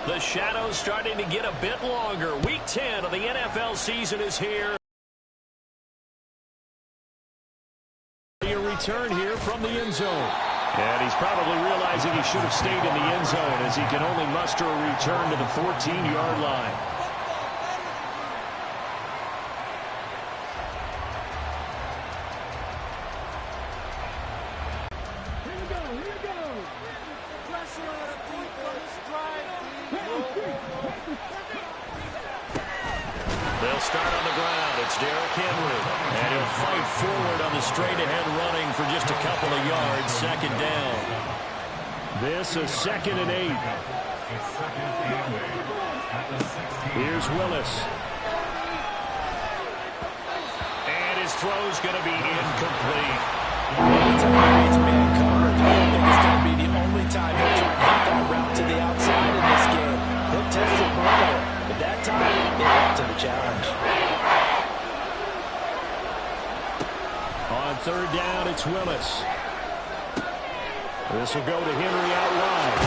The shadow's starting to get a bit longer. Week 10 of the NFL season is here. A return here from the end zone. And he's probably realizing he should have stayed in the end zone as he can only muster a return to the 14-yard line. They'll start on the ground. It's Derrick Henry. And he'll fight forward on the straight-ahead running for just a couple of yards. Second down. This is 2nd and 8. Here's Willis. And his throw's going to be incomplete. Anytime it's man coverage, I don't think it's going to be the only time he'll try to hit that route to the outside in this game. He'll test the perimeter, but that time, it went to the challenge. On 3rd down, it's Willis. This will go to Henry out wide.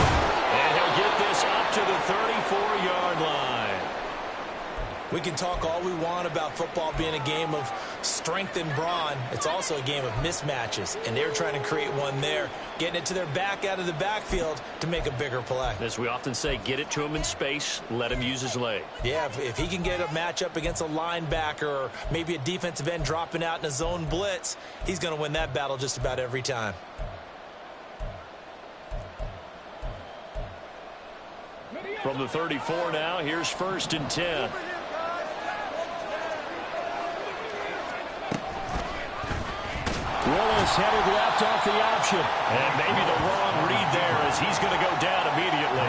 And he'll get this up to the 34-yard line. We can talk all we want about football being a game of strength and brawn. It's also a game of mismatches, and they're trying to create one there, getting it to their back out of the backfield to make a bigger play. As we often say, get it to him in space, let him use his leg. Yeah, if he can get a matchup against a linebacker or maybe a defensive end dropping out in a zone blitz, he's going to win that battle just about every time. From the 34 now, here's 1st and 10. Willis headed left off the option. And maybe the wrong read there as he's going to go down immediately.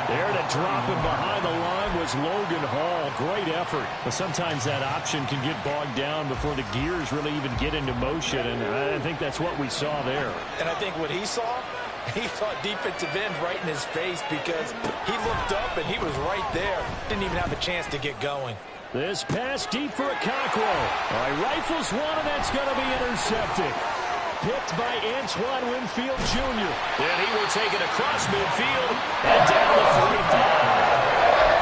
There to drop him behind the line was Logan Hall. Great effort. But sometimes that option can get bogged down before the gears really even get into motion. And I think that's what we saw there. And I think what he saw defensive end right in his face because he looked up and he was right there. Didn't even have a chance to get going. This pass deep for Okonkwo. Rifles one, and that's going to be intercepted. Picked by Antoine Winfield Jr. And he will take it across midfield and down the 45.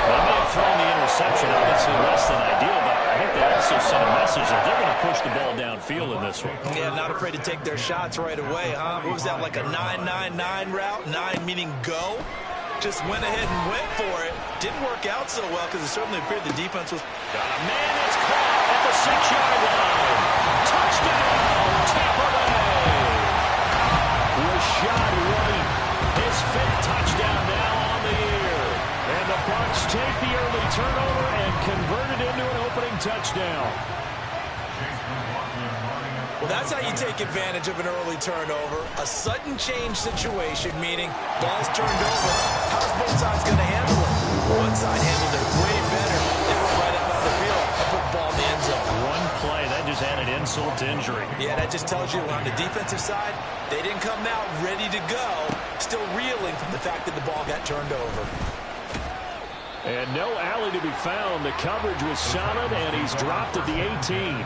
They may have thrown the interception, obviously less than ideal, but I think they also sent a message that they're going to push the ball downfield in this one. Yeah, not afraid to take their shots right away, huh? What was that, like a 9-9-9 route? 9 meaning go? Just went ahead and went for it. Didn't work out so well because it certainly appeared the defense was... Got a man that's caught at the 6-yard line. Touchdown, Tampa Bay. Rashad White, his 5th touchdown now on the year. And the Bucs take the early turnover and convert it into an opening touchdown. Well, that's how you take advantage of an early turnover. A sudden change situation, meaning ball's turned over. How's both sides going to handle it? One side handled it way better. They went right up on the field and put the ball in the end zone. One play, that just added insult to injury. Yeah, that just tells you on the defensive side, they didn't come out ready to go, still reeling from the fact that the ball got turned over. And no alley to be found. The coverage was solid, and he's dropped at the 18.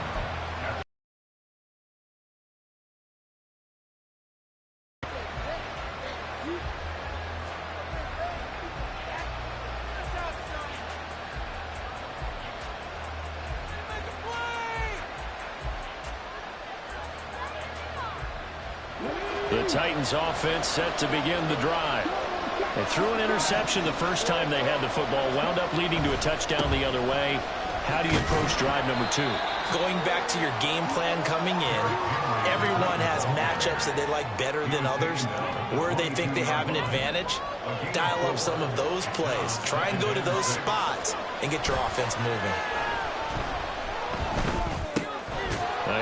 The Titans offense set to begin the drive. They threw an interception the first time they had the football, wound up leading to a touchdown the other way. How do you approach drive number 2? Going back to your game plan coming in, everyone has matchups that they like better than others. Where they think they have an advantage, dial up some of those plays. Try and go to those spots and get your offense moving.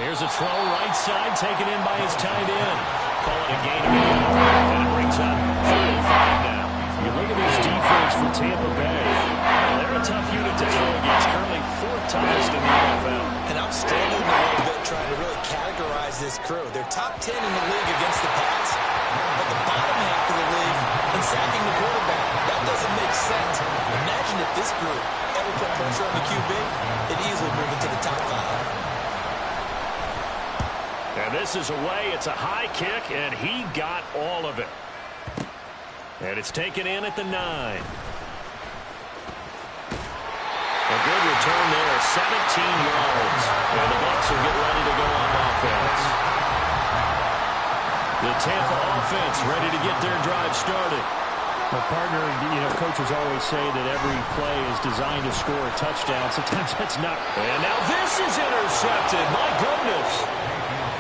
Here's a throw right side taken in by his tight end. Call it a gain of 8. And it brings up 35 now. You look at this defense for Tampa Bay. They're a tough unit to throw against. Currently 4th toughest in the NFL. And I'm struggling a little bit trying to really categorize this crew. They're top 10 in the league against the pass, but the bottom half of the league in sacking the quarterback. That doesn't make sense. Imagine if this group ever put pressure on the QB, it easily move into the top 5. And this is away. It's a high kick, and he got all of it. And it's taken in at the 9. A good return there, 17 yards. And the Bucs will get ready to go on offense. The Tampa offense ready to get their drive started. Well, partner, coaches always say that every play is designed to score a touchdown. Sometimes that's not. And now this is intercepted. My goodness.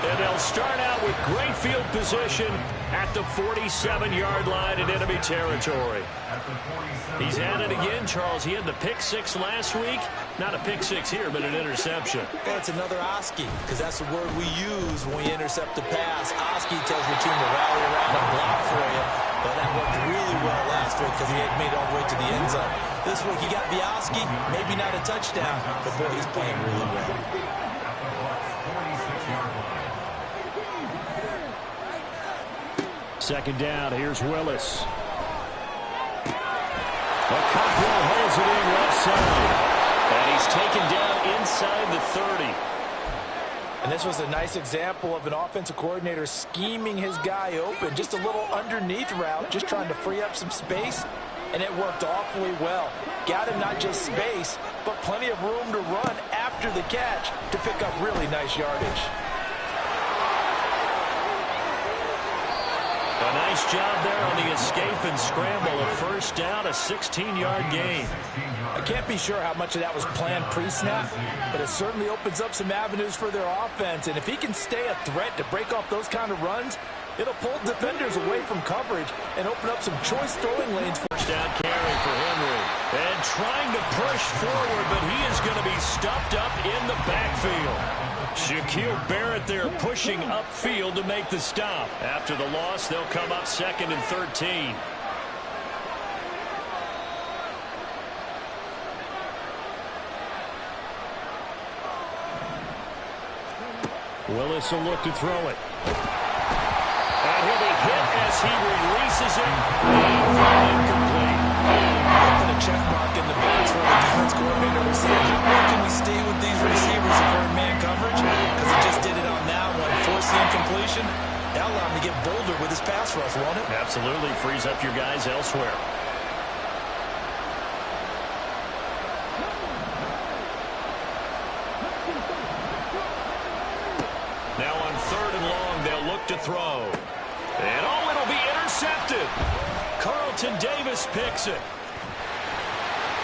And they'll start out with great field position at the 47-yard line in enemy territory. He's at it again, Charles. He had the pick 6 last week. Not a pick 6 here, but an interception. That's another Oski, because that's the word we use when we intercept a pass. Oski tells your team to rally around and block for you. But that worked really well last week because he had made it all the way to the end zone. This week he got the Oski, maybe not a touchdown, but boy, he's playing really well. Second down, here's Willis. Cockrell holds it in left side. And he's taken down inside the 30. And this was a nice example of an offensive coordinator scheming his guy open. Just a little underneath route, just trying to free up some space. And it worked awfully well. Got him not just space, but plenty of room to run after the catch to pick up really nice yardage. A nice job there on the escape and scramble. A first down, a 16-yard gain. I can't be sure how much of that was planned pre-snap, but it certainly opens up some avenues for their offense. And if he can stay a threat to break off those kind of runs, it'll pull defenders away from coverage and open up some choice throwing lanes. First down carry for Henry. And trying to push forward, but he is going to be stuffed up in the backfield. Shaquille Barrett there pushing upfield to make the stop. After the loss, they'll come up 2nd and 13. Willis will look to throw it. And he'll be hit as he releases it. And incomplete. Put a check mark in the box for the defense coordinator. We're saying, how long can we stay with these receivers if we're in man coverage? Because he just did it on that one. Force the incompletion. That'll allow him to get bolder with his pass rush, won't it? Absolutely. Frees up your guys elsewhere. Now on 3rd and long, they'll look to throw. And it'll be intercepted. Carlton Davis picks it.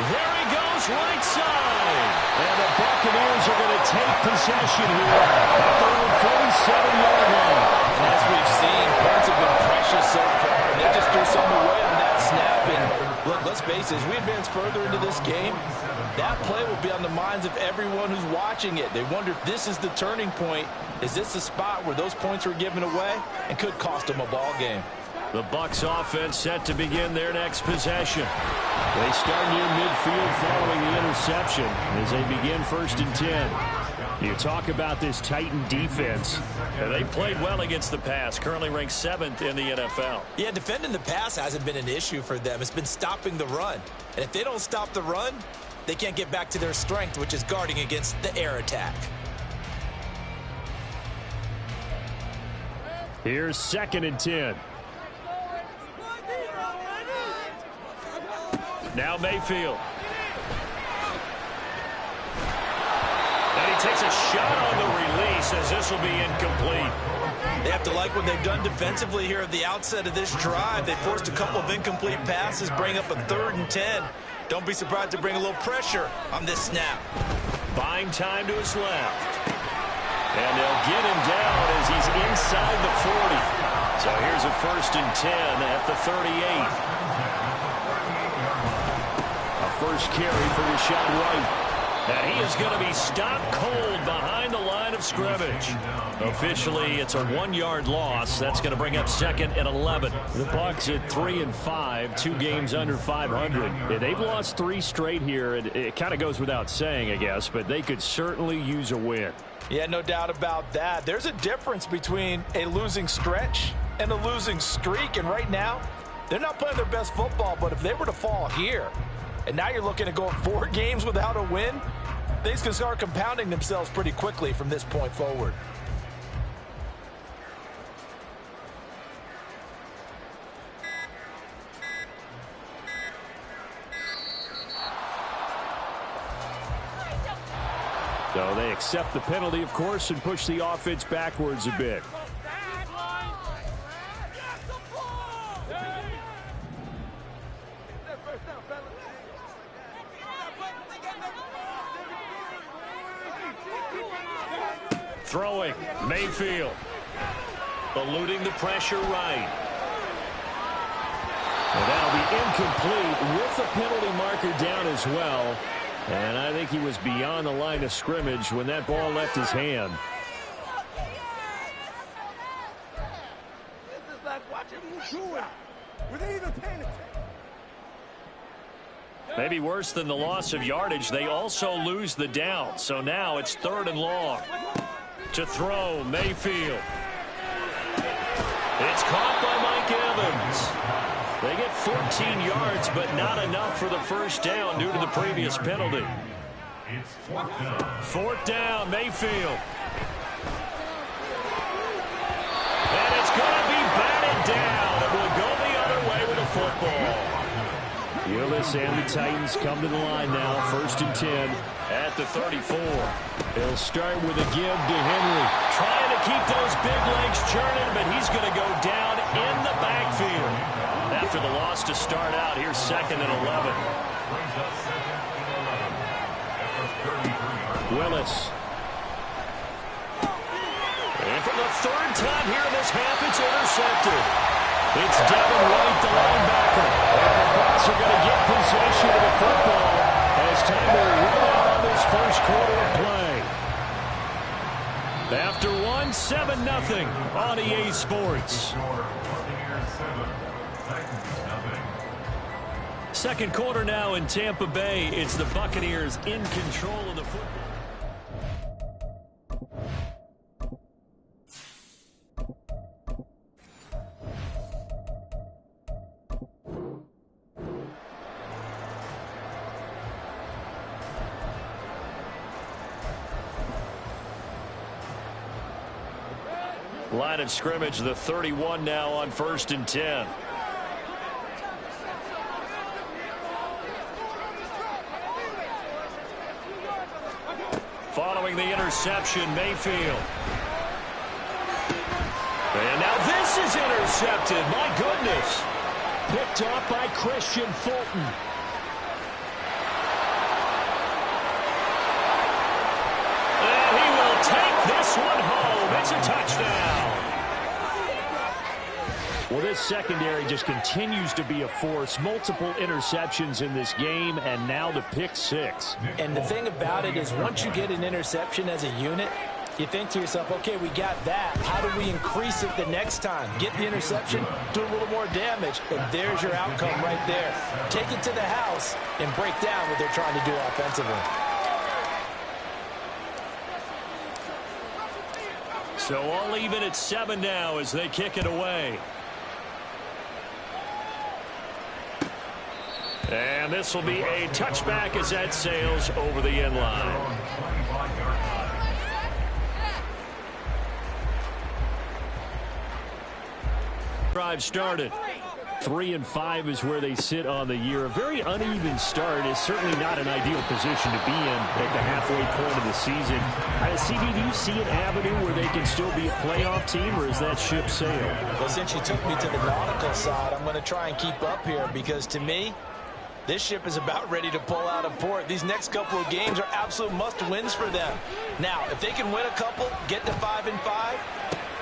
There he goes, right side. And the Buccaneers are going to take possession here at their own 47-yard line. As we've seen, points have been precious so far, and they just threw some away on that snap. And look, let's face it, as we advance further into this game, that play will be on the minds of everyone who's watching it. They wonder if this is the turning point. Is this the spot where those points were given away and could cost them a ball game? The Bucs offense set to begin their next possession. They start near midfield following the interception as they begin 1st and 10. You talk about this Titan defense. They played well against the pass, currently ranked 7th in the NFL. Yeah, defending the pass hasn't been an issue for them. It's been stopping the run. And if they don't stop the run, they can't get back to their strength, which is guarding against the air attack. Here's 2nd and 10. Now Mayfield. And he takes a shot on the release as this will be incomplete. They have to like what they've done defensively here at the outset of this drive. They forced a couple of incomplete passes, bring up a 3rd and 10. Don't be surprised to bring a little pressure on this snap. Buying time to his left. And they'll get him down as he's inside the 40. So here's a 1st and 10 at the 38. First carry for Rashad White. And he is going to be stopped cold behind the line of scrimmage. Officially, it's a 1-yard loss. That's going to bring up 2nd and 11. The Bucs at 3 and 5, 2 games under 500. Yeah, they've lost 3 straight here. It kind of goes without saying, I guess, but they could certainly use a win. Yeah, no doubt about that. There's a difference between a losing stretch and a losing streak. And right now, they're not playing their best football, but if they were to fall here, and now you're looking at going 4 games without a win, things can start compounding themselves pretty quickly from this point forward. So they accept the penalty, of course, and push the offense backwards a bit. Throwing, Mayfield. Eluding the pressure right. And that'll be incomplete with the penalty marker down as well. And I think he was beyond the line of scrimmage when that ball left his hand. This is like watching Mushu with either penalty. Maybe worse than the loss of yardage, they also lose the down. So now it's 3rd and long. To throw, Mayfield. It's caught by Mike Evans. They get 14 yards, but not enough for the first down due to the previous penalty. 4th down, Mayfield. And it's going to be batted down. It will go the other way with a football. Willis and the Titans come to the line now. 1st and 10 at the 34. They'll start with a give to Henry. Trying to keep those big legs churning, but he's going to go down in the backfield. After the loss to start out, here's 2nd and 11. Willis. And for the 3rd time here in this half, it's intercepted. It's Devin White, the linebacker. And the Bucs are going to get possession of the football as time will run out on this first quarter of play. After 7-0 on EA Sports. Second quarter now in Tampa Bay. It's the Buccaneers in control of the football. Line of scrimmage, the 31 now on 1st and 10. Following the interception, Mayfield. And now this is intercepted. My goodness. Picked up by Christian Fulton. And he will take this one home. It's a touchdown. Well, this secondary just continues to be a force. Multiple interceptions in this game, and now the pick 6. And the thing about it is once you get an interception as a unit, you think to yourself, okay, we got that. How do we increase it the next time? Get the interception, do a little more damage, and there's your outcome right there. Take it to the house and break down what they're trying to do offensively. So all even at 7 now as they kick it away. And this will be a touchback as that sails over the end line. Drive started. 3-5 is where they sit on the year. A very uneven start is certainly not an ideal position to be in at the halfway point of the season. CD, do you see an avenue where they can still be a playoff team, or is that ship sailed? Well, since you took me to the nautical side, I'm going to try and keep up here because to me, this ship is about ready to pull out of port. These next couple of games are absolute must-wins for them. Now, if they can win a couple, get to 5-5,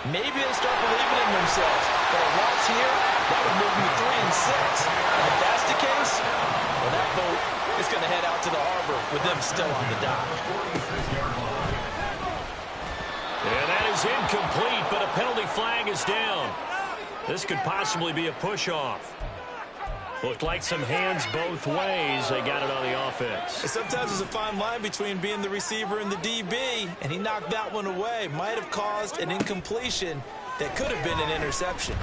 maybe they start believing in themselves. But a loss here, that would move me 3-6. And if that's the case, well, that boat is going to head out to the harbor with them still on the dock. And that is incomplete, but a penalty flag is down. This could possibly be a push-off. Looked like some hands both ways. They got it on the offense. Sometimes there's a fine line between being the receiver and the DB, and he knocked that one away. Might have caused an incompletion that could have been an interception.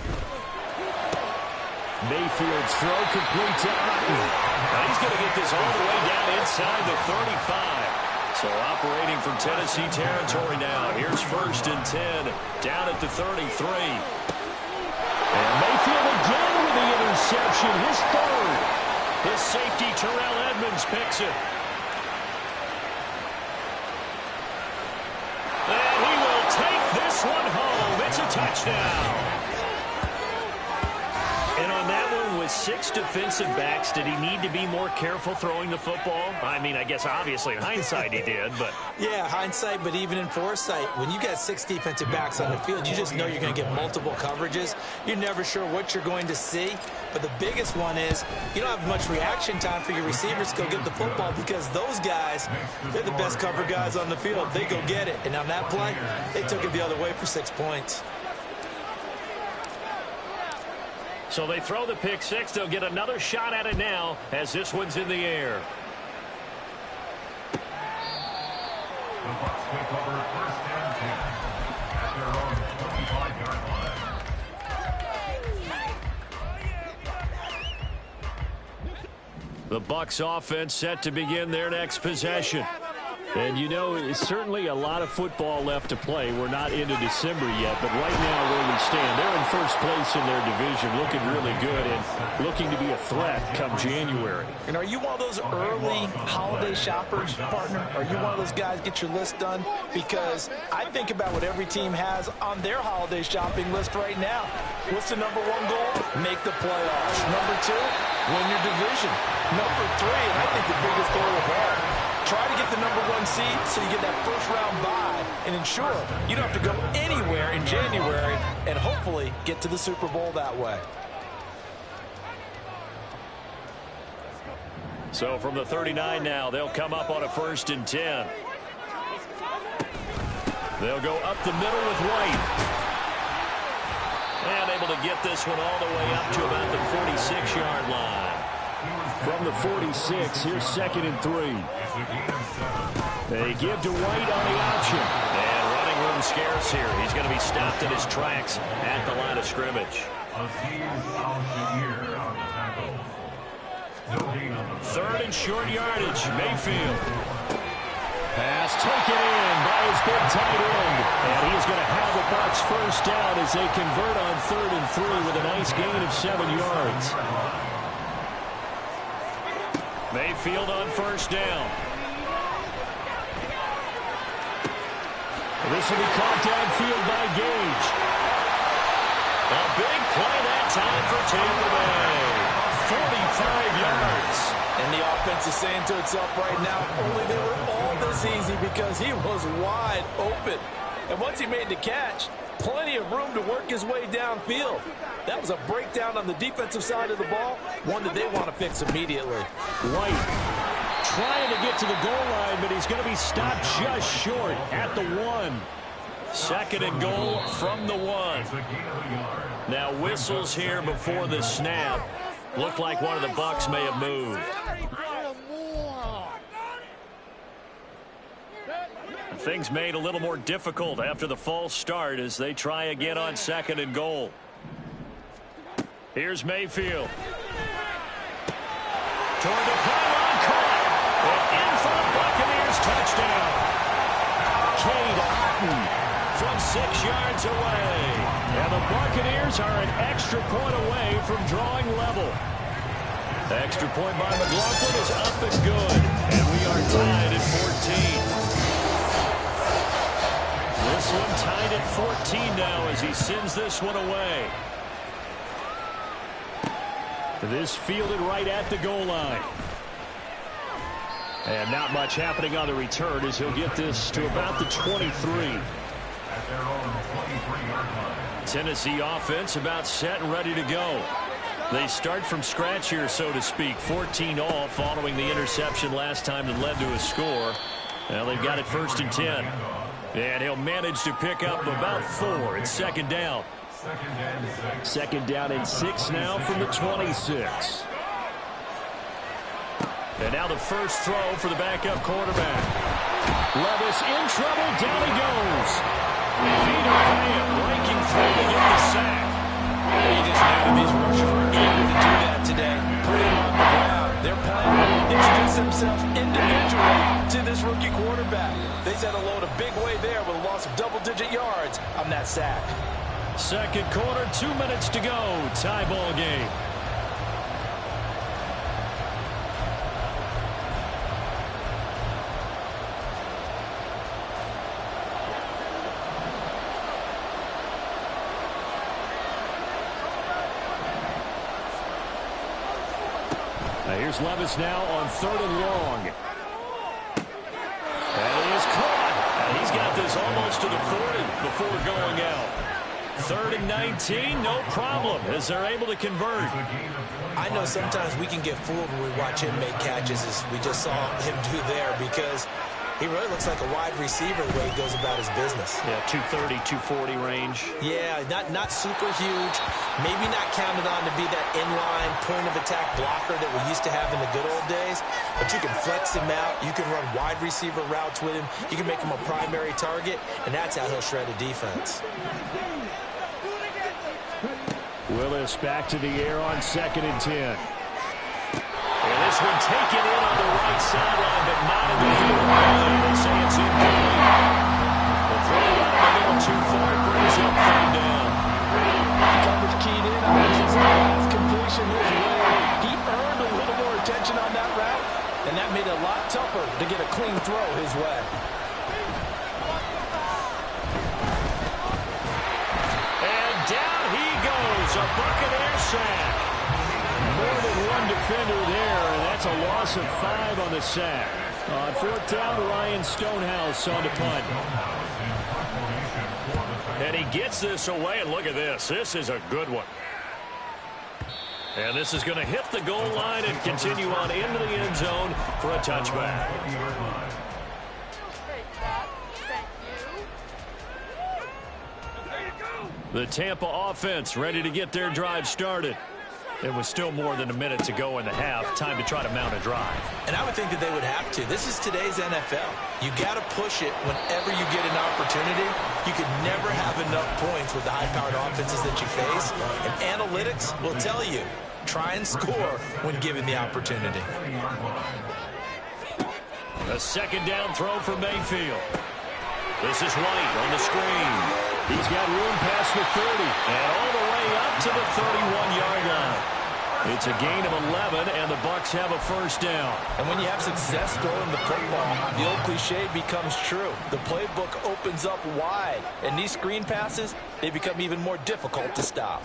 Mayfield's throw complete to Otten. He's going to get this all the way down inside the 35. So operating from Tennessee territory now. Here's 1st and 10 down at the 33. And Mayfield again with the interception, his 3rd. The safety, Terrell Edmonds, picks it. touchdown. And on that one, with 6 defensive backs, did he need to be more careful throwing the football? I mean, I guess obviously in hindsight he did, but... Yeah, hindsight, but even in foresight, when you got 6 defensive backs on the field, you just know you're going to get multiple coverages. You're never sure what you're going to see. But the biggest one is you don't have much reaction time for your receivers to go get the football because those guys, they're the best cover guys on the field. They go get it. And on that play, they took it the other way for 6 points. So they throw the pick six. They'll get another shot at it now as this one's in the air. The Bucs take over 1st and 10 at their own 25-yard line. The Bucs offense set to begin their next possession. And, you know, it's certainly a lot of football left to play. We're not into December yet, but right now where we stand, they're in first place in their division, looking really good and looking to be a threat come January. And are you one of those early holiday shoppers, partner? Are you one of those guys get your list done? Because I think about what every team has on their holiday shopping list right now. What's the number 1 goal? Make the playoffs. Number 2, win your division. Number 3, and I think the biggest goal of all, try to get the number 1 seed so you get that first-round bye and ensure you don't have to go anywhere in January and hopefully get to the Super Bowl that way. So from the 39 now, they'll come up on a 1st and 10. They'll go up the middle with White. And able to get this one all the way up to about the 46-yard line. From the 46, here's 2nd and 3. They give to White on the option. And running room scarce here. He's going to be stopped in his tracks at the line of scrimmage. 3rd and short yardage. Mayfield. Pass taken in by his big tight end. And he's going to have the Bucs first down as they convert on 3rd and 3 with a nice gain of 7 yards. Mayfield on 1st down. This will be caught downfield by Gage. A big play that time for Tampa Bay. 45 yards. And the offense is saying to itself right now, only they were all this easy because he was wide open. And once he made the catch, plenty of room to work his way downfield. That was a breakdown on the defensive side of the ball, one that they want to fix immediately. White trying to get to the goal line, but he's going to be stopped just short at the 1. 2nd and goal from the 1. Now whistles here before the snap. Looked like one of the Bucs may have moved. Things made a little more difficult after the false start as they try again on 2nd and goal. Here's Mayfield. Toward the pylon, caught. And in for the Buccaneers touchdown. Cade Otton from 6 yards away. And the Buccaneers are an extra point away from drawing level. The extra point by McLaughlin is up and good. And we are tied at 14. This one tied at 14 now as he sends this one away. This fielded right at the goal line. And not much happening on the return as he'll get this to about the 23. Tennessee offense about set and ready to go. They start from scratch here, so to speak. 14 all following the interception last time that led to a score. Now they've got it 1st and 10. And he'll manage to pick up about 4. It's 2nd down. 2nd down and 6 now from the 26. And now the first throw for the backup quarterback. Levis in trouble. Down he goes. Vita Vea breaking through to get the sack. You just know that these rushers were able to do that today. Put him on the ground. Their plan, introduce themselves individually to this rookie quarterback. They set a load a big way there with a loss of double-digit yards on that sack. 2nd quarter, 2 minutes to go. Tie ball game. Here's Levis now on 3rd and long. And he is caught. And he's got this almost to the 40 before going out. 3rd and 19, no problem, as they're able to convert. I know sometimes we can get fooled when we watch him make catches, as we just saw him do there, because he really looks like a wide receiver the way he goes about his business. Yeah, 230, 240 range. Yeah, not super huge. Maybe not counted on to be that inline point-of-attack blocker that we used to have in the good old days. But you can flex him out. You can run wide receiver routes with him. You can make him a primary target, and that's how he'll shred a defense. Willis back to the air on 2nd and 10. And this one taken in on the right sideline, but not in the field. They say it's incomplete. The throw out a little too far, brings up 3rd down. Coverage keyed in on his last completion his way. He earned a little more attention on that route, and that made it a lot tougher to get a clean throw his way. A Buccaneer sack. More than one defender there, and that's a loss of 5 on the sack. On 4th down, Ryan Stonehouse on the punt. And he gets this away, and look at this. This is a good one. And this is going to hit the goal line and continue on into the end zone for a touchback. The Tampa offense ready to get their drive started. It was still more than a minute to go in the half. Time to try to mount a drive. And I would think that they would have to. This is today's NFL. You got to push it whenever you get an opportunity. You could never have enough points with the high-powered offenses that you face. And analytics will tell you, try and score when given the opportunity. A 2nd down throw for Mayfield. This is White on the screen. He's got room past the 30 and all the way up to the 31-yard line. It's a gain of 11, and the Bucs have a 1st down. And when you have success throwing the football, the old cliche becomes true. The playbook opens up wide, and these screen passes, they become even more difficult to stop.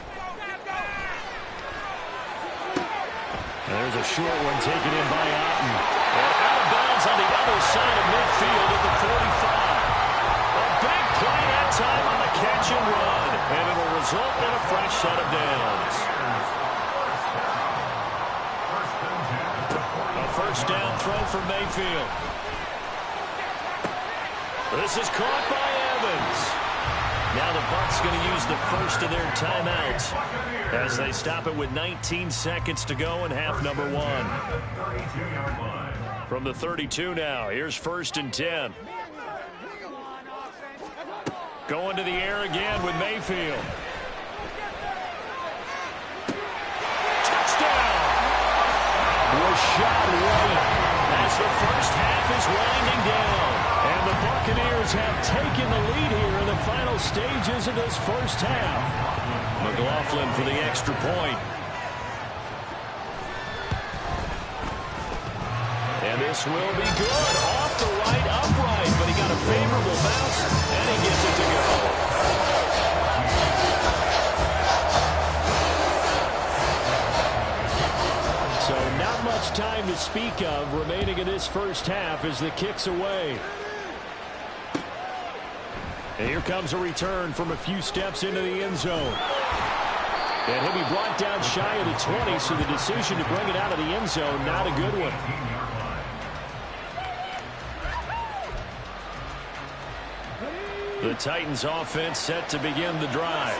There's a short one taken in by Otten. And out of bounds on the other side of midfield at the 45. A big play that time on the catch and run, and it'll result in a fresh set of downs. A 1st down throw for Mayfield. This is caught by Evans. Now the Bucs going to use the first of their timeouts as they stop it with 19 seconds to go in half number 1. From the 32 now, here's 1st and 10. Going to the air again with Mayfield. Touchdown! Rashad White as the first half is winding down. And the Buccaneers have taken the lead here in the final stages of this first half. McLaughlin for the extra point. And this will be good. Off the right, upright, but he got a favorable bounce, and he gets it to go. So not much time to speak of remaining in this first half as the kick's away. And here comes a return from a few steps into the end zone. And he'll be brought down shy of the 20, so the decision to bring it out of the end zone, not a good one. The Titans offense set to begin the drive.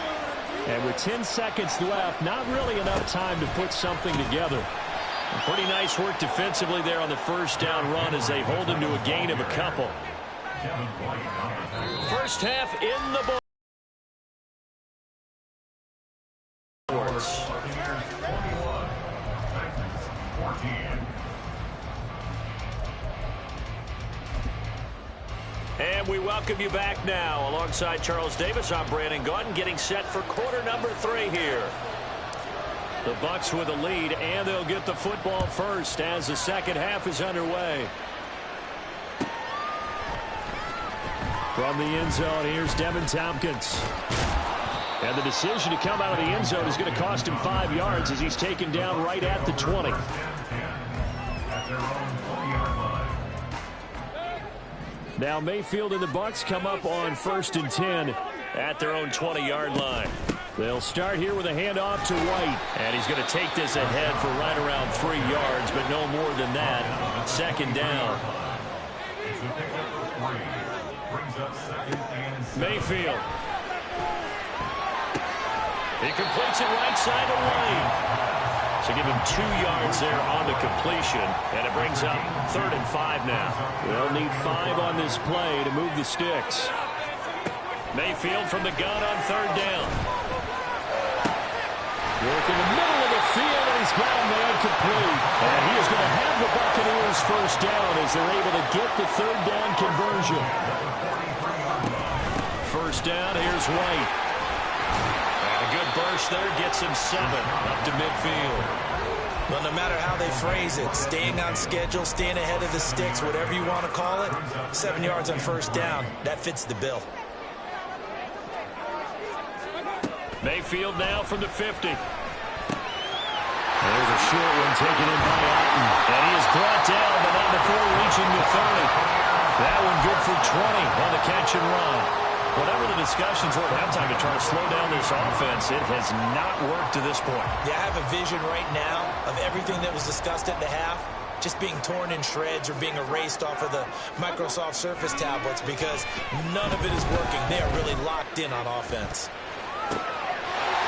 And with 10 seconds left, not really enough time to put something together. And pretty nice work defensively there on the 1st down run as they hold him to a gain of a couple. First half in the ball. And we welcome you back now. Alongside Charles Davis, I'm Brandon Gaudin, getting set for quarter number 3 here. The Bucs with a lead, and they'll get the football first as the second half is underway. From the end zone, here's Devin Tompkins. And the decision to come out of the end zone is going to cost him 5 yards as he's taken down right at the 20. their own 20-yard line. Now Mayfield and the Bucs come up on 1st and 10 at their own 20-yard line. They'll start here with a handoff to White. And he's going to take this ahead for right around 3 yards, but no more than that. 2nd down. Mayfield. He completes it right side of the lane. So give him 2 yards there on the completion. And it brings up 3rd and 5 now. They'll need 5 on this play to move the sticks. Mayfield from the gun on 3rd down. Work in the middle of the field, and he's got a man complete. And he is going to have the Buccaneers 1st down as they're able to get the 3rd down conversion. 1st down, here's White. And a good burst there gets him 7 up to midfield. Well, no matter how they phrase it, staying on schedule, staying ahead of the sticks, whatever you want to call it, 7 yards on 1st down, that fits the bill. Mayfield now from the 50. There's a short one taken in by Alton. And he is brought down, but not before reaching the 30. That one good for 20 on the catch and run. Whatever the discussions were at halftime to try to slow down this offense, it has not worked to this point. Yeah, I have a vision right now of everything that was discussed at the half just being torn in shreds or being erased off of the Microsoft Surface tablets because none of it is working. They are really locked in on offense.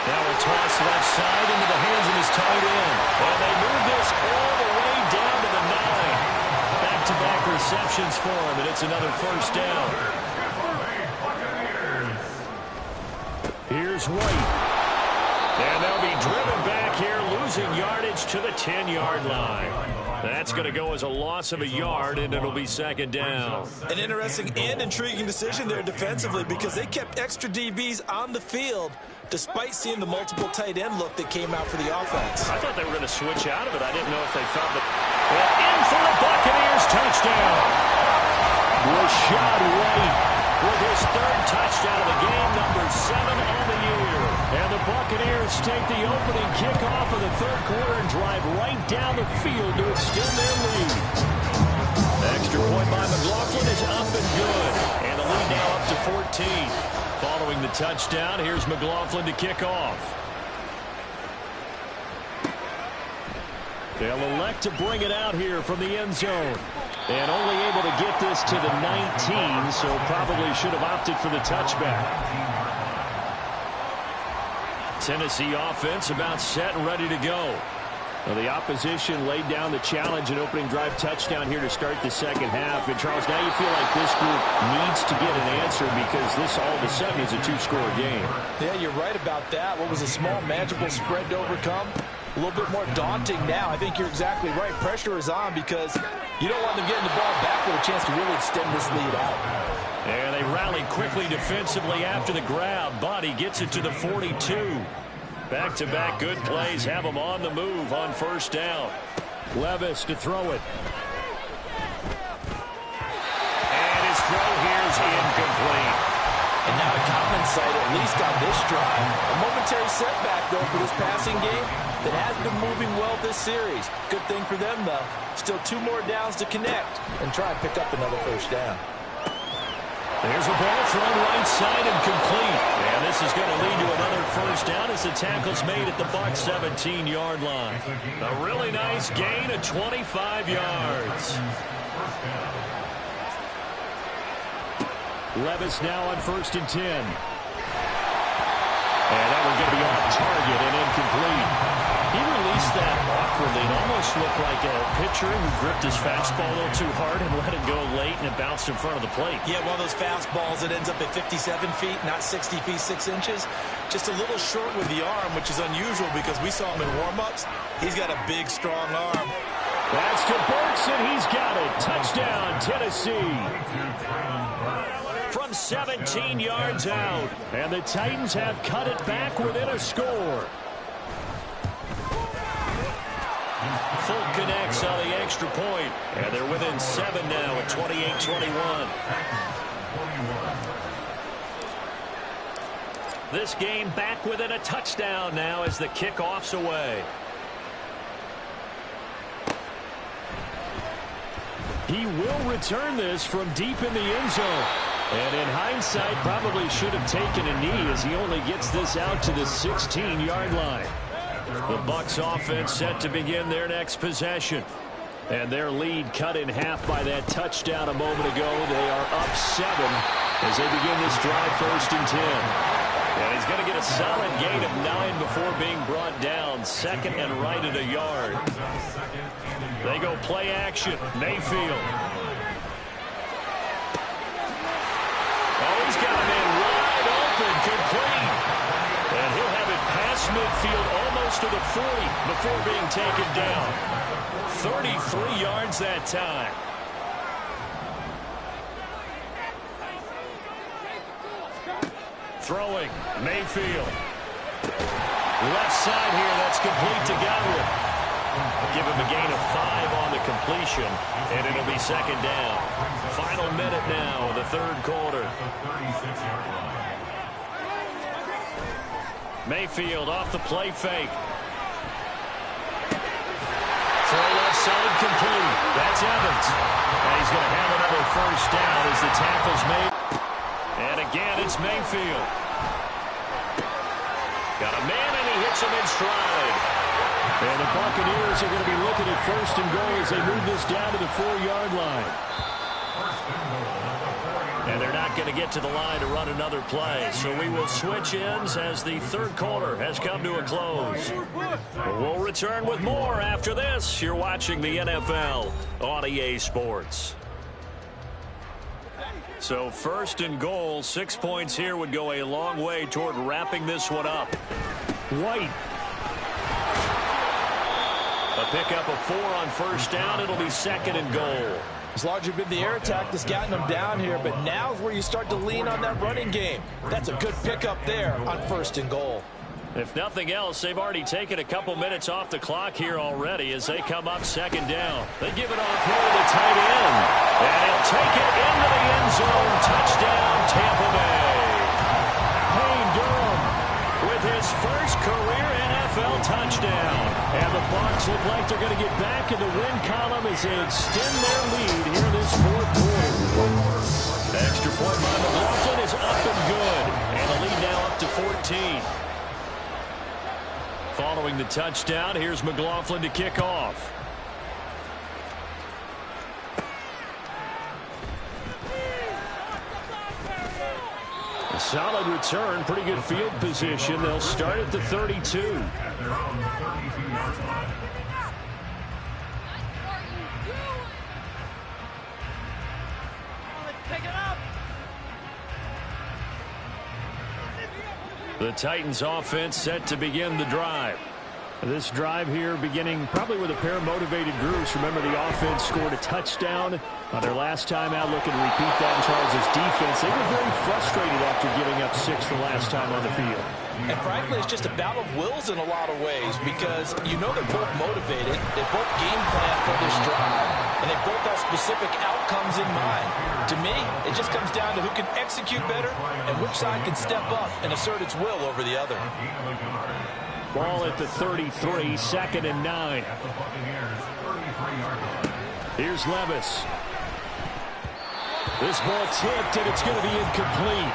Now a toss left side into the hands of his tight end. And they move this all the way down to the 9. Back-to-back receptions for him, and it's another 1st down. Here's White. And they'll be driven back here, losing yardage to the 10-yard line. That's going to go as a loss of a yard, and it'll be 2nd down. An interesting and intriguing decision there defensively because they kept extra DBs on the field despite seeing the multiple tight end look that came out for the offense. I thought they were going to switch out of it. I didn't know if they felt it. Well, in for the Buccaneers touchdown. Rachaad White with his 3rd touchdown of the game, number 7 on the year. And the Buccaneers take the opening kickoff of the 3rd quarter and drive right down the field to extend their lead. The extra point by McLaughlin is up and good. And the lead now up to 14. Following the touchdown, here's McLaughlin to kick off. They'll elect to bring it out here from the end zone. And only able to get this to the 19, so probably should have opted for the touchback. Tennessee offense about set and ready to go. Well, the opposition laid down the challenge and opening drive touchdown here to start the 2nd half. And, Charles, now you feel like this group needs to get an answer because this all of a sudden is a 2-score game. Yeah, you're right about that. What was a small, manageable spread to overcome? A little bit more daunting now. I think you're exactly right. Pressure is on because you don't want them getting the ball back with a chance to really extend this lead out. And they rallied quickly defensively after the grab, but he gets it to the 42. Back-to-back good plays have him on the move on 1st down. Levis to throw it. And his throw here is incomplete. And now a common sight, at least on this drive. A momentary setback, though, for this passing game that has been moving well this series. Good thing for them, though. Still 2 more downs to connect and try and pick up another 1st down. There's a ball thrown right side and complete. And this is going to lead to another 1st down as the tackle's made at the Bucs 17-yard line. A really nice gain of 25 yards. Levis now on 1st and 10. And that one going to be off target and incomplete. He released that awkwardly. It almost looked like a pitcher who gripped his fastball a little too hard and let it go late, and it bounced in front of the plate. Yeah, one of those fastballs that ends up at 57 feet, not 60 feet, 6 inches. Just a little short with the arm, which is unusual because we saw him in warm-ups. He's got a big, strong arm. That's to Burks, and he's got it. Touchdown, Tennessee. From 17 yards out. And the Titans have cut it back within a score. Full connects on the extra point. And they're within 7 now at 28-21. This game back within a touchdown now as the kickoff's away. He will return this from deep in the end zone. And in hindsight, probably should have taken a knee as he only gets this out to the 16-yard line. The Bucs offense set to begin their next possession. And their lead cut in half by that touchdown a moment ago. They are up 7 as they begin this drive 1st and 10. And he's going to get a solid gain of 9 before being brought down. 2nd and right at a yard. They go play action. Mayfield. Oh, he's got a man wide open, complete. And he'll have it past midfield almost to the 40 before being taken down. 33 yards that time. Throwing, Mayfield. Left side here, that's complete to Godwin. Give him a gain of 5 on the completion, and it'll be 2nd down. Final minute now of the 3rd quarter. Mayfield off the play fake. Throw left side complete. That's Evans. And he's going to have another 1st down as the tackle's made. And again, it's Mayfield. Got a man, and he hits him in stride. And the Buccaneers are going to be looking at 1st and goal as they move this down to the 4-yard line. And they're not going to get to the line to run another play. So we will switch ends as the 3rd quarter has come to a close. We'll return with more after this. You're watching the NFL on EA Sports. So 1st and goal, 6 points here would go a long way toward wrapping this one up. White. A pickup of 4 on 1st down. It'll be 2nd and goal. It's largely been the air attack that's gotten them down here, but now's where you start to lean on that running game. That's a good pickup there on 1st and goal. If nothing else, they've already taken a couple minutes off the clock here already as they come up 2nd down. They give it off here to the tight end. And he'll take it into the end zone. Touchdown, Tampa Bay. Payne Durham with his first career NFL touchdown. And the Bucs look like they're going to get back in the win column as they extend their lead here in this 4th quarter. Extra point by McLaughlin is up and good. And the lead now up to 14. Following the touchdown, here's McLaughlin to kick off. A solid return, pretty good field position. They'll start at the 32. The Titans offense set to begin the drive. This drive here beginning probably with a pair of motivated groups. Remember, the offense scored a touchdown on their last time out, looking to repeat that in Charles' defense. They were very frustrated after giving up 6 the last time on the field. And frankly, it's just a battle of wills in a lot of ways because you know they're both motivated. They both game plan for this drive, and they both have specific outcomes in mind. To me, it just comes down to who can execute better and which side can step up and assert its will over the other. Ball at the 33, 2nd and 9. Here's Levis. This ball tipped, and it's going to be incomplete.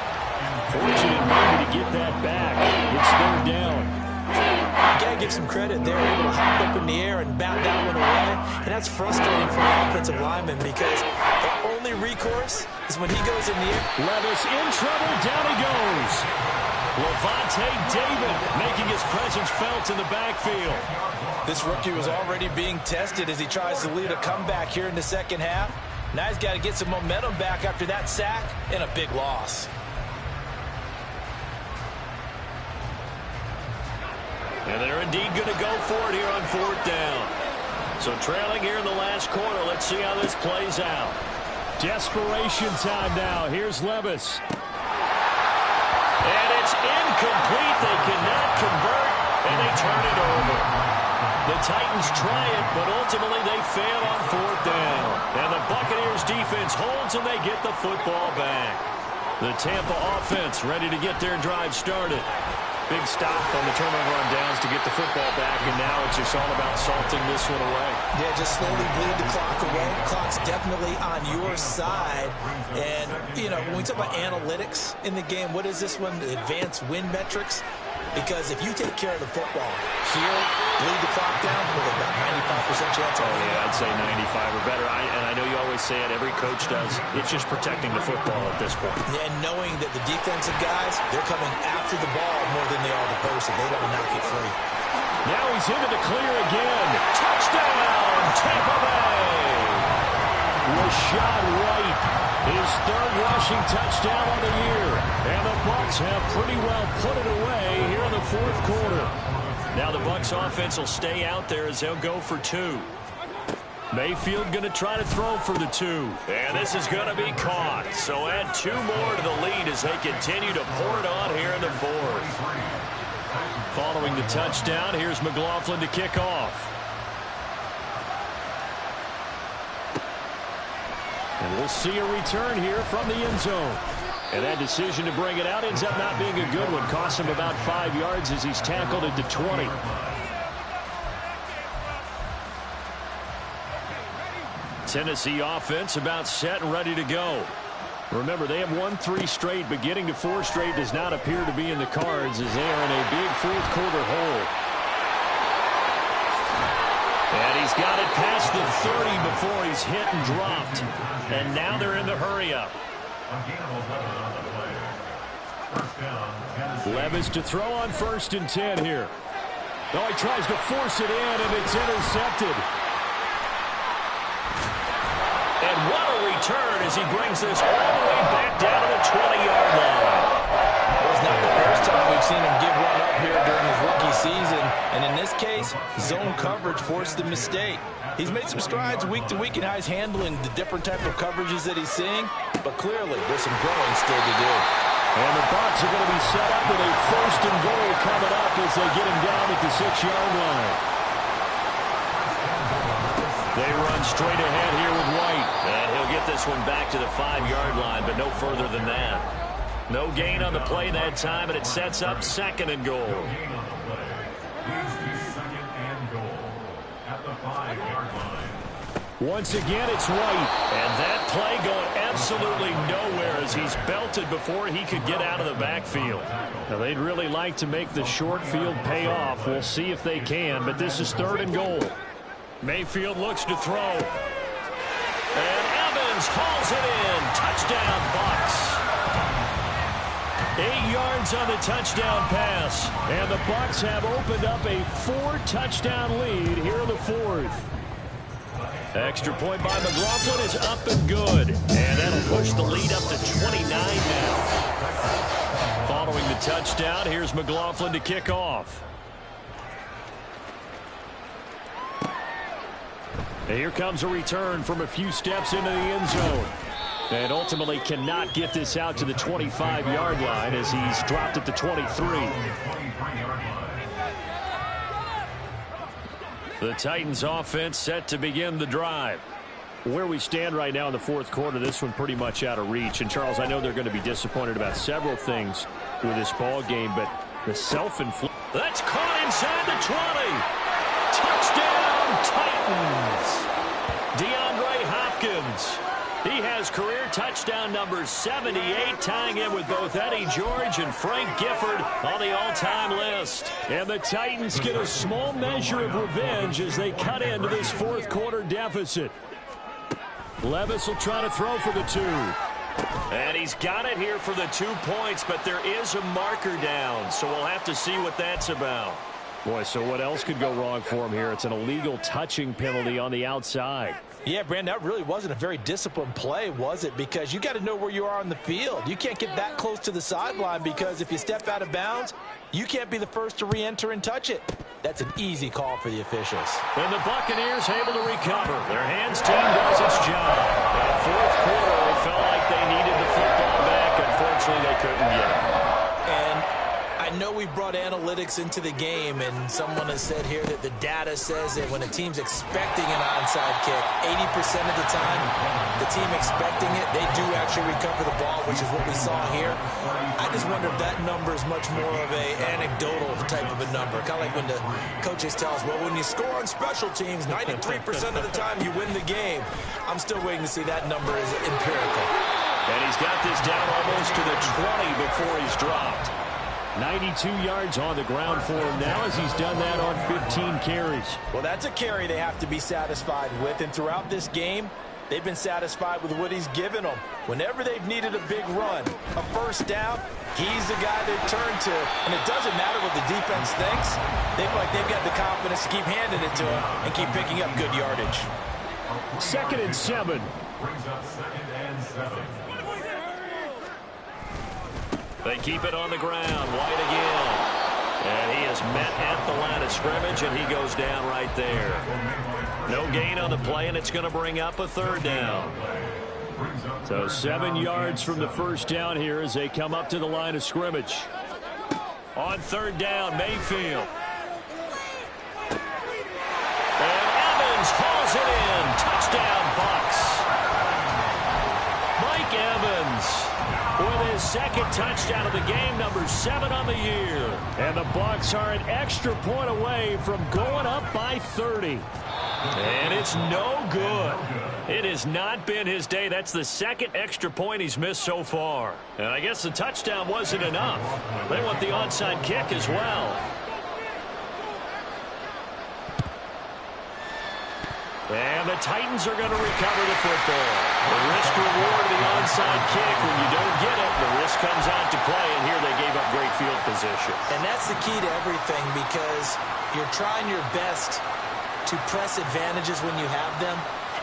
Fortunate maybe to get that back. It's 3rd down. You got to give some credit. They're able to hop up in the air and bat that one away. And that's frustrating for an offensive lineman because the only recourse is when he goes in the air. Levis in trouble. Down he goes. Lavonte David making his presence felt in the backfield. This rookie was already being tested as he tries to lead a comeback here in the 2nd half. Now he's got to get some momentum back after that sack and a big loss. And they're indeed going to go for it here on 4th down. So trailing here in the last quarter. Let's see how this plays out. Desperation time now. Here's Levis. And it's incomplete. They cannot convert, and they turn it over. The Titans try it, but ultimately they fail on 4th down. And the Buccaneers defense holds, and they get the football back. The Tampa offense ready to get their drive started. Big stop on the turnover on downs to get the football back, and now it's just all about salting this one away. Yeah, just slowly bleed the clock away. Clock's definitely on your side. And, you know, when we talk about analytics in the game, what is this one? The advanced win metrics? Because if you take care of the football here, bleed the clock down, we're about 95% chance. Oh, yeah, I'd say 95 or better. And I know you always say it, every coach does. It's just protecting the football at this point. And knowing that the defensive guys, they're coming after the ball more than they are the person. They want to knock it free. Now he's into the clear again. Touchdown, Tampa Bay! Rashad White, his third rushing touchdown on the year. And the Bucs have pretty well put it away here in the fourth quarter. Now the Bucs offense will stay out there as they'll go for 2. Mayfield going to try to throw for the 2. And this is going to be caught. So add 2 more to the lead as they continue to pour it on here in the fourth. Following the touchdown, here's McLaughlin to kick off. And we'll see a return here from the end zone. And that decision to bring it out ends up not being a good one. Costs him about 5 yards as he's tackled at the 20. Tennessee offense about set and ready to go. Remember, they have won 3 straight, but getting to 4 straight does not appear to be in the cards as they are in a big fourth quarter hole. And he's got it past the 30 before he's hit and dropped. And now they're in the hurry-up. Levis to throw on 1st and 10 here. Oh, he tries to force it in, and it's intercepted. And what a return as he brings this all the way back down to the 20-yard line. Well, it's not the first time we've seen him give one up here during his rookie season. And in this case, zone coverage forced the mistake. He's made some strides week to week in how he's handling the different type of coverages that he's seeing. But clearly, there's some growing still to do. And the Bucs are going to be set up with a 1st and goal coming up as they get him down at the 6-yard line. They run straight ahead here with White. And he'll get this one back to the 5-yard line, but no further than that. No gain on the play that time, and it sets up 2nd and goal. Once again, it's White. And that play going absolutely nowhere as he's belted before he could get out of the backfield. Now, they'd really like to make the short field pay off. We'll see if they can, but this is 3rd and goal. Mayfield looks to throw. And Evans hauls it in. Touchdown, Bucs. 8 yards on the touchdown pass. And the Bucs have opened up a 4-touchdown lead here in the fourth. Extra point by McLaughlin is up and good. And that'll push the lead up to 29 now. Following the touchdown, here's McLaughlin to kick off. And here comes a return from a few steps into the end zone. And ultimately cannot get this out to the 25-yard line as he's dropped at the 23. The Titans offense set to begin the drive. Where we stand right now in the fourth quarter, this one pretty much out of reach. And, Charles, I know they're going to be disappointed about several things with this ball game, but the self-inflicted. That's caught inside the 20. Touchdown, Titans. DeAndre Hopkins. He has career touchdown number 78, tying in with both Eddie George and Frank Gifford on the all-time list. And the Titans get a small measure of revenge as they cut into this fourth quarter deficit. Levis will try to throw for the 2. And he's got it here for the 2 points, but there is a marker down, so we'll have to see what that's about. Boy, so what else could go wrong for him here? It's an illegal touching penalty on the outside. Yeah, Brandon, that really wasn't a very disciplined play, was it? Because you got to know where you are on the field. You can't get that close to the sideline because if you step out of bounds, you can't be the first to re-enter and touch it. That's an easy call for the officials. And the Buccaneers able to recover. Their hands team does its job. In the fourth quarter, they felt like they needed the football back. Unfortunately, they couldn't get it. And I I know we brought analytics into the game, and someone has said here that the data says that when a team's expecting an onside kick, 80% of the time, the team expecting it, they do actually recover the ball, which is what we saw here. I just wonder if that number is much more of an anecdotal type of a number, kind of like when the coaches tell us, well, when you score on special teams, 93% of the time you win the game. I'm still waiting to see that number is empirical. And he's got this down almost to the 20 before he's dropped. 92 yards on the ground for him now as he's done that on 15 carries. Well, that's a carry they have to be satisfied with. And throughout this game, they've been satisfied with what he's given them. Whenever they've needed a big run, a first down, he's the guy they turn to. And it doesn't matter what the defense thinks. They feel like they've got the confidence to keep handing it to him and keep picking up good yardage. 2nd and 7. Brings up 2nd and 7. They keep it on the ground. White again. And he is met at the line of scrimmage, and he goes down right there. No gain on the play, and it's going to bring up a 3rd down. So 7 yards from the first down here as they come up to the line of scrimmage. On 3rd down, Mayfield. And Evans hauls it in. Touchdown, Bucs. Mike Evans with his 2nd touchdown of the game, number 7 on the year. And the Bucs are an extra point away from going up by 30. And it's no good. It has not been his day. That's the 2nd extra point he's missed so far. And I guess the touchdown wasn't enough. They want the onside kick as well. And the Titans are going to recover the football. The risk-reward of the onside kick. When you don't get it, the risk comes out to play, and here they gave up great field position. And that's the key to everything, because you're trying your best to press advantages when you have them,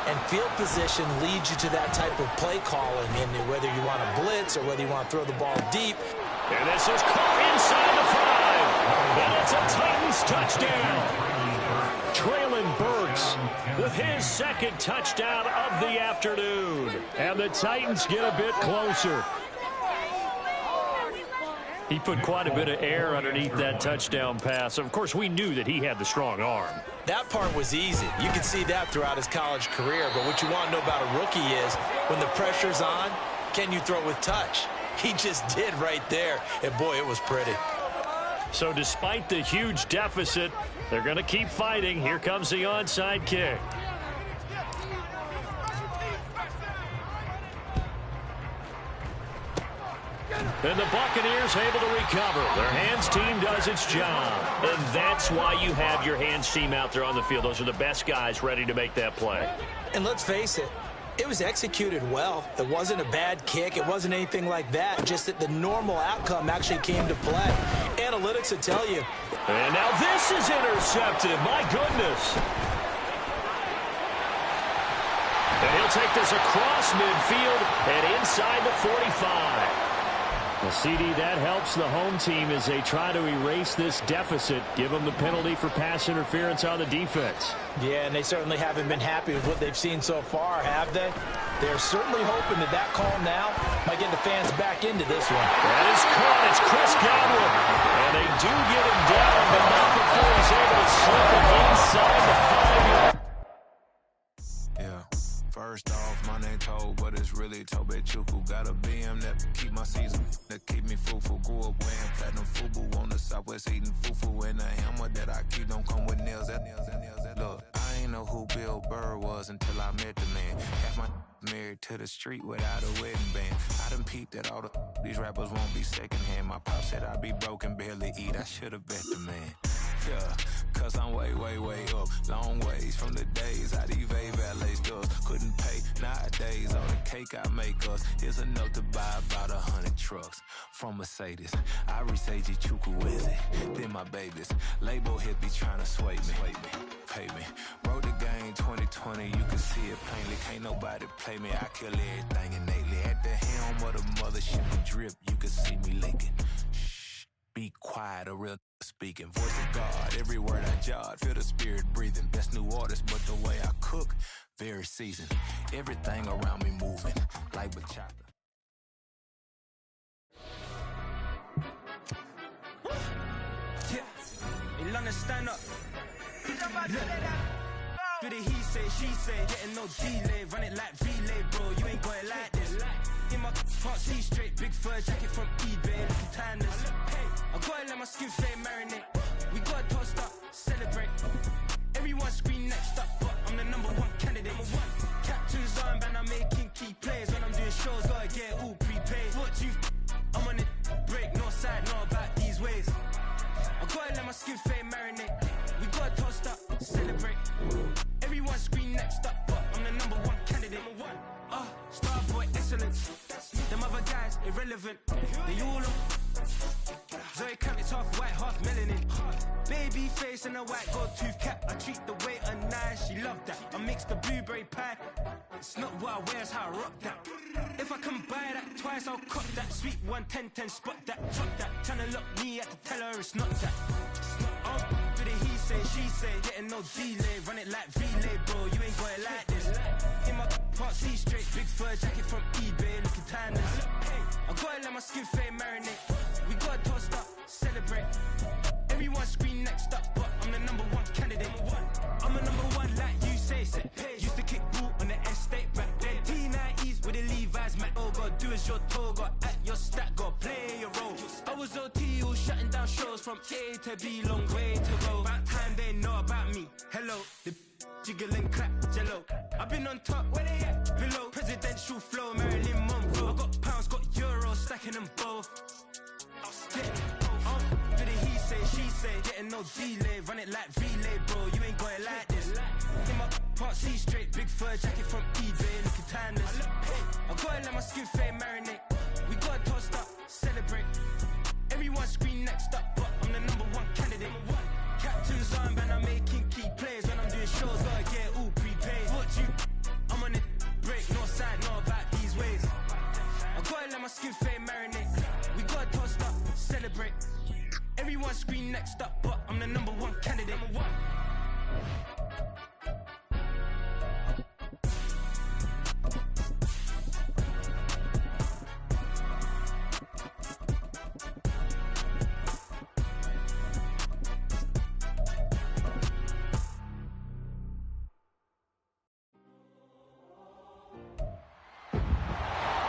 and field position leads you to that type of play calling, and whether you want to blitz or whether you want to throw the ball deep. And this is caught inside the 5. And it's a Titans touchdown. Traylon Burks with his 2nd touchdown of the afternoon. And the Titans get a bit closer. He put quite a bit of air underneath that touchdown pass. Of course, we knew that he had the strong arm. That part was easy. You can see that throughout his college career. But what you want to know about a rookie is when the pressure's on, can you throw with touch? He just did right there. And, boy, it was pretty. So despite the huge deficit, they're going to keep fighting. Here comes the onside kick. And the Buccaneers able to recover. Their hands team does its job. And that's why you have your hands team out there on the field. Those are the best guys ready to make that play. And let's face it, it was executed well. It wasn't a bad kick. It wasn't anything like that. Just that the normal outcome actually came to play. Analytics will tell you. And now this is intercepted. My goodness. And he'll take this across midfield and inside the 45. The CD, that helps the home team as they try to erase this deficit, give them the penalty for pass interference on the defense. Yeah, and they certainly haven't been happy with what they've seen so far, have they? They're certainly hoping that that call now might get the fans back into this one. That is caught. It's Chris Godwin. And they do get him down, but not before he's able to slip it inside the 5-yard. Yeah. First off, my name Toad, but it's really Tobe Chuku. Got a BM that keep my season, that keep me fruitful. Grew up wearing platinum FUBU on the Southwest, eating fufu. And a hammer that I keep don't come with nails. Look, I ain't know who Bill Burr was until I met the man. Half my married to the street without a wedding band. I done peeped that all these rappers won't be secondhand. My pop said I'd be broken, barely eat. I should've bet the man. Yeah, cause I'm way, way, way up. Long ways from the days I these valet stores couldn't pay. Nowadays, all the cake I make us is enough to buy about 100 trucks from Mercedes. I say Chuku with it, then my babies. Label hit be trying to sway me, pay me. Wrote the game 2020, you can see it plainly. Can't nobody play me, I kill everything innately. At the helm of the mothership and drip, you can see me linking. Shh, be quiet, a real speaking. Voice of God, every word I jot. Feel the spirit breathing. Best new artist, but the way I cook, very seasoned. Everything around me moving, like bachata. tryna stand up. Do the he say, she say, getting no delay. Run it like relay, bro, you ain't got it like this. In my can't see straight, big fur jacket from eBay, looking timeless. I gotta let my skin fade marinate. We gotta toast up, celebrate. Everyone scream next up, but I'm the #1 candidate. Captain's armband, I'm making key plays. When I'm doing shows, gotta get all prepaid. What you I'm on it, break, no side, know about these ways. I gotta let my skin fade marinate. We gotta toast up, celebrate. Everyone scream next up, but I'm the #1 candidate. Star boy, excellence. Them other guys, irrelevant. They all look. Zoe Camp, it's half white, half melanin. Baby face and a white gold tooth cap. I treat the waiter nice, she love that. I mix the blueberry pie. It's not what I wear, it's how I rock that. If I can buy that twice, I'll cut that. Sweet 110, spot that, chop that. Tryna lock me at the teller, it's not that. Do the he say, she say, getting no delay. Run it like relay, bro, you ain't got it like this. In my can't see straight, big fur jacket from eBay, looking timeless. I gotta let my skin fade marinate. We gotta toast up, celebrate. Everyone scream next up, but I'm the #1 candidate. I'm a #1 like you say. Used to kick ball on the estate back then. T90s with the Levi's, Mac. All gotta do is your toga at your stack, gotta play your role. I was OT, all shutting down shows from A to B, long way to go. About time they know about me. Hello, the jiggle and clap, jello. I've been on top, where they at? Below, presidential flow, Marilyn Monroe. I got pounds, got euros, stacking them both. Do the he say, she say, getting no delay. Run it like relay, bro, you ain't got it like this. In my can't see straight, big fur jacket from eBay, looking timeless. I gotta let my skin fade marinate. We gotta toast up, celebrate. Everyone scream next up, but I'm the #1 candidate. Captain's armband, I'm making key plays. When I'm doing shows, gotta get all prepaid. What you I'm on it, break, no side, know about these ways. I gotta let my skin fade marinate. We gotta toast up, celebrate. Everyone scream next up, but I'm the #1 candidate.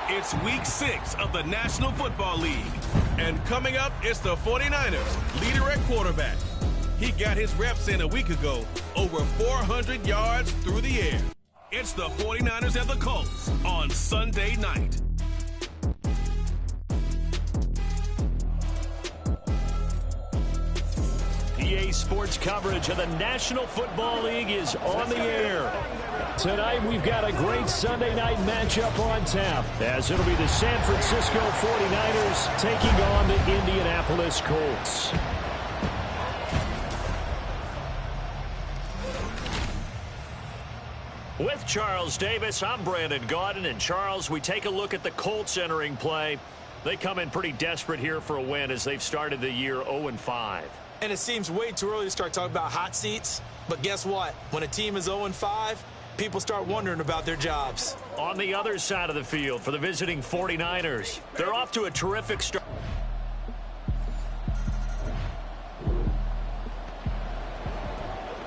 It's week 6 of the National Football League. And coming up, it's the 49ers, leader at quarterback. He got his reps in a week ago, over 400 yards through the air. It's the 49ers and the Colts on Sunday night. PA Sports coverage of the National Football League is on the air. Tonight, we've got a great Sunday night matchup on tap, as it'll be the San Francisco 49ers taking on the Indianapolis Colts. With Charles Davis, I'm Brandon Gaudin. And Charles, we take a look at the Colts entering play. They come in pretty desperate here for a win as they've started the year 0-5. And it seems way too early to start talking about hot seats. But guess what? When a team is 0-5, people start wondering about their jobs. On the other side of the field for the visiting 49ers, they're off to a terrific start.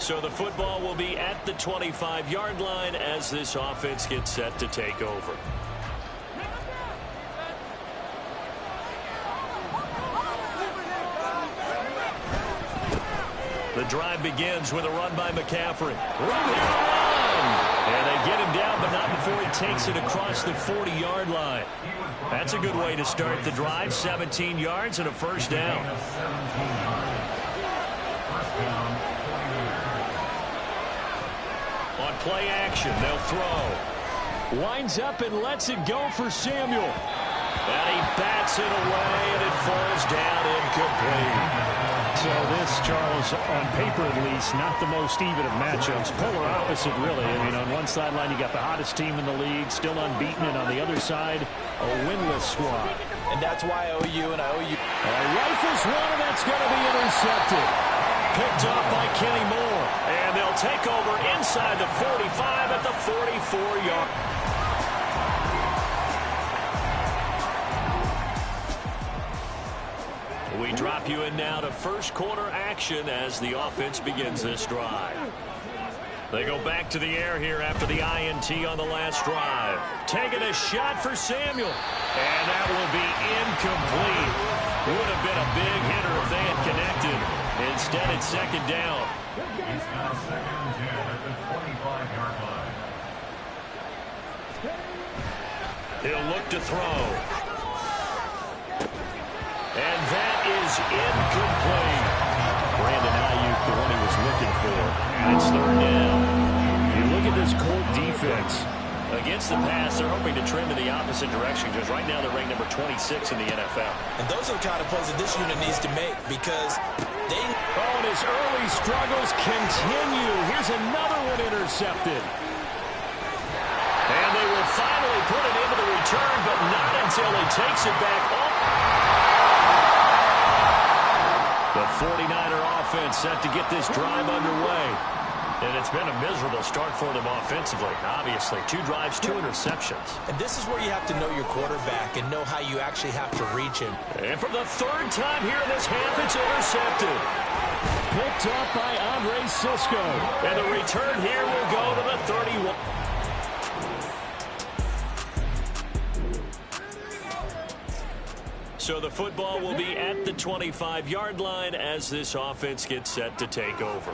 So the football will be at the 25-yard line as this offense gets set to take over. The drive begins with a run by McCaffrey. And they get him down, but not before he takes it across the 40-yard line. That's a good way to start the drive. 17 yards and a first down. On play action, they'll throw. Winds up and lets it go for Samuel. And he bats it away, and it falls down incomplete. So this, Charles, on paper at least, not the most even of matchups. Polar opposite, really. I mean, on one sideline, you got the hottest team in the league, still unbeaten, and on the other side, a winless squad. And that's why I owe you and I owe you. Rifles one, and that's going to be intercepted. Picked up by Kenny Moore. And they'll take over inside the 45 at the 44-yard. We drop you in now to first quarter action as the offense begins this drive. They go back to the air here after the INT on the last drive. Taking a shot for Samuel. And that will be incomplete. Would have been a big hitter if they had connected. Instead, it's second down. It's now second and 10 at the 25-yard line. He'll look to throw. And that is incomplete. Brandon Ayuk, the one he was looking for. And it's third down. You look at this Colt defense. Against the pass, they're hoping to trend in the opposite direction because right now they're ranked number 26 in the NFL. And those are the kind of plays that this unit needs to make because they... Oh, and his early struggles continue. Here's another one intercepted. And they will finally put it into the return, but not until he takes it back up. The 49er offense set to get this drive underway. And it's been a miserable start for them offensively. Obviously, 2 drives, 2 interceptions. And this is where you have to know your quarterback and know how you actually have to reach him. And for the third time here in this half, it's intercepted. Picked up by Andre Sisco. And the return here will go to the 31. So the football will be at the 25-yard line as this offense gets set to take over.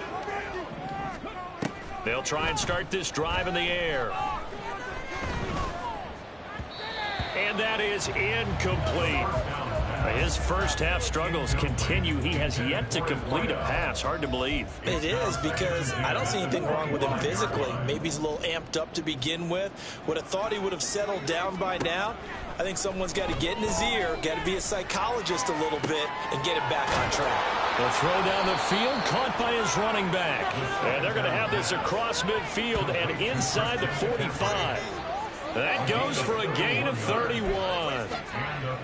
They'll try and start this drive in the air. And that is incomplete. His first half struggles continue. He has yet to complete a pass. Hard to believe. It is because I don't see anything wrong with him physically. Maybe he's a little amped up to begin with. Would have thought he would have settled down by now. I think someone's got to get in his ear, got to be a psychologist a little bit, and get it back on track. The throw down the field, caught by his running back. And they're going to have this across midfield and inside the 45. That goes for a gain of 31.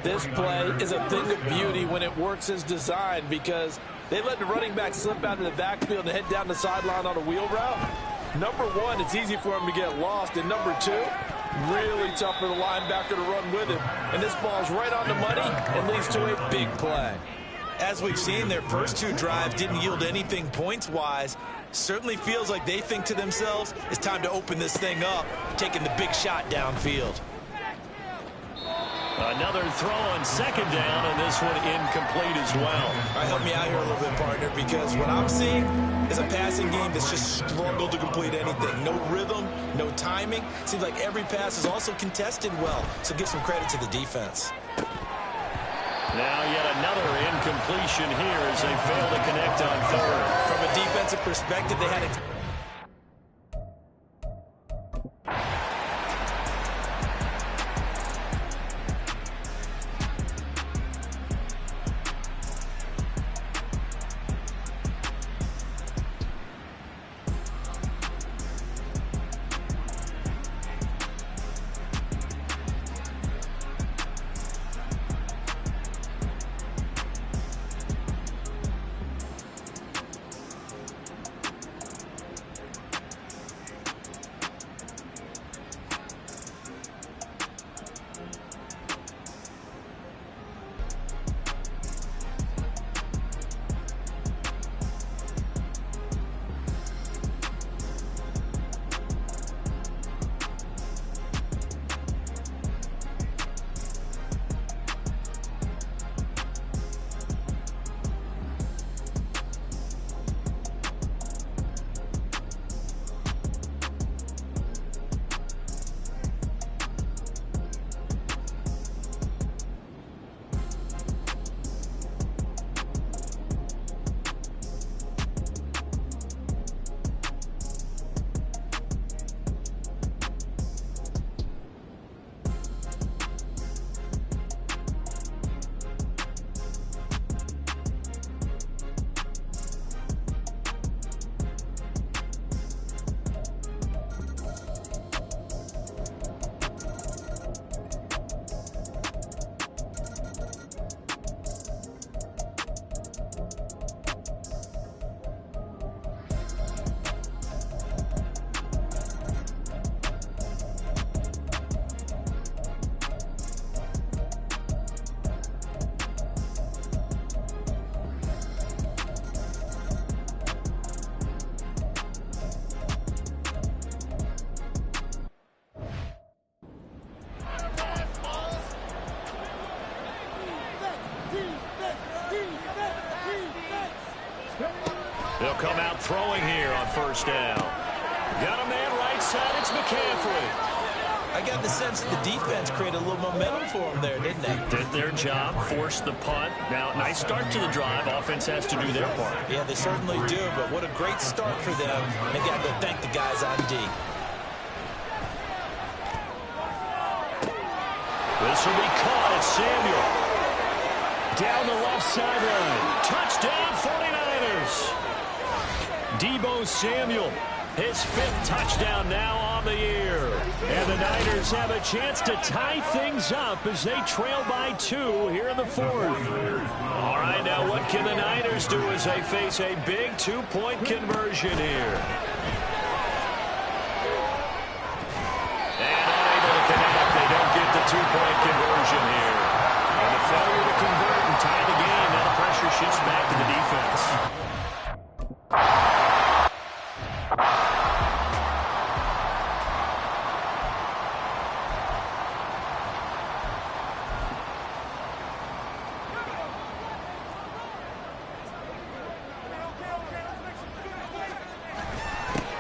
This play is a thing of beauty when it works as designed because they let the running back slip out of the backfield and head down the sideline on a wheel route. Number one, it's easy for him to get lost. And number two, really tough for the linebacker to run with him. And this ball's right on the money and leads to a big play. As we've seen, their first 2 drives didn't yield anything points-wise. Certainly feels like they think to themselves, it's time to open this thing up, taking the big shot downfield. Another throw on second down, and this one incomplete as well. All right, help me out here a little bit, partner, because what I'm seeing is a passing game that's just struggled to complete anything. No rhythm, no timing. Seems like every pass is also contested well, so give some credit to the defense. Now yet another incompletion here as they fail to connect on third. From a defensive perspective, they had a... throwing here on first down. Got a man right side. It's McCaffrey. I got the sense that the defense created a little momentum for them there, didn't they? Did their job, forced the punt. Now, nice start to the drive. Offense has to do their part. Yeah, they certainly do, but what a great start for them. They got to go thank the guys on D. This will be caught at Samuel. Down the left sideline. Touchdown, 49ers. Deebo Samuel, his 5th touchdown now on the year. And the Niners have a chance to tie things up as they trail by 2 here in the 4th. All right, now what can the Niners do as they face a big 2-point conversion here? And unable to connect. They don't get the 2-point conversion here. And the failure to convert and tie the game. Now the pressure shifts back to the defense.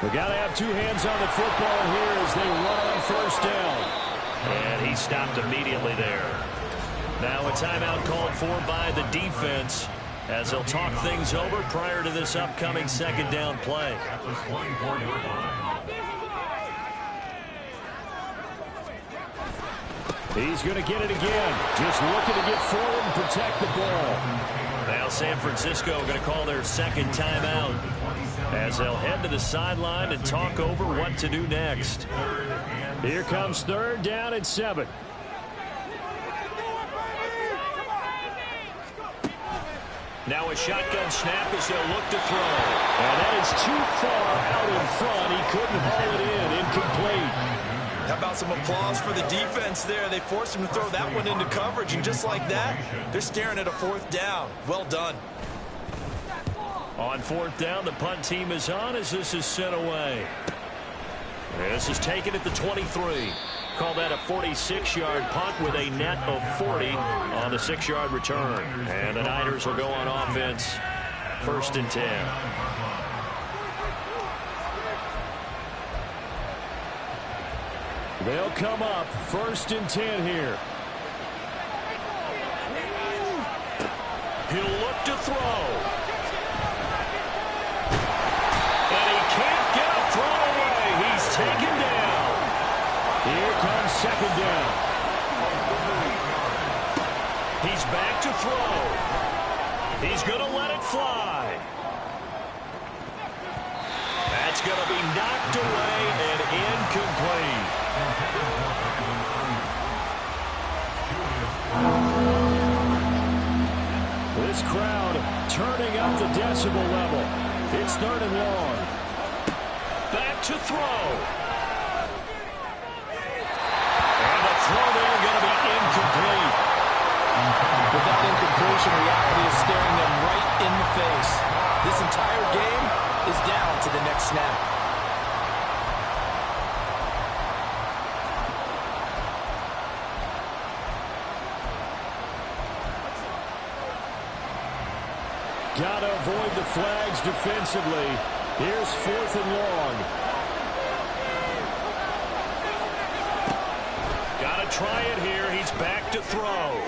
We got to have 2 hands on the football here as they run on first down. And he stopped immediately there. Now a timeout called for by the defense as they'll talk things over prior to this upcoming 2nd down play. He's going to get it again. Just looking to get forward and protect the ball. Now San Francisco going to call their 2nd timeout as they'll head to the sideline and talk over what to do next. Here comes 3rd down and 7. Now a shotgun snap as they'll look to throw. And that is too far out in front. He couldn't haul it in. Incomplete. How about some applause for the defense there? They forced him to throw that one into coverage, and just like that, they're staring at a 4th down. Well done. On 4th down, the punt team is on as this is sent away. This is taken at the 23. Call that a 46-yard punt with a net of 40 on the 6-yard return. And the Niners will go on offense, 1st and 10. They'll come up 1st and 10 here. He'll look to throw. And he can't get a throw away. He's taken down. Here comes 2nd down. He's back to throw. He's going to let it fly. That's going to be knocked away and incomplete. This crowd turning up the decibel level. It's 3rd and long. Back to throw. And the throw there going to be incomplete. With that incompletion, reality is staring them right in the face. This entire game is down to the next snap. Got to avoid the flags defensively. Here's 4th and long. Got to try it here. He's back to throw.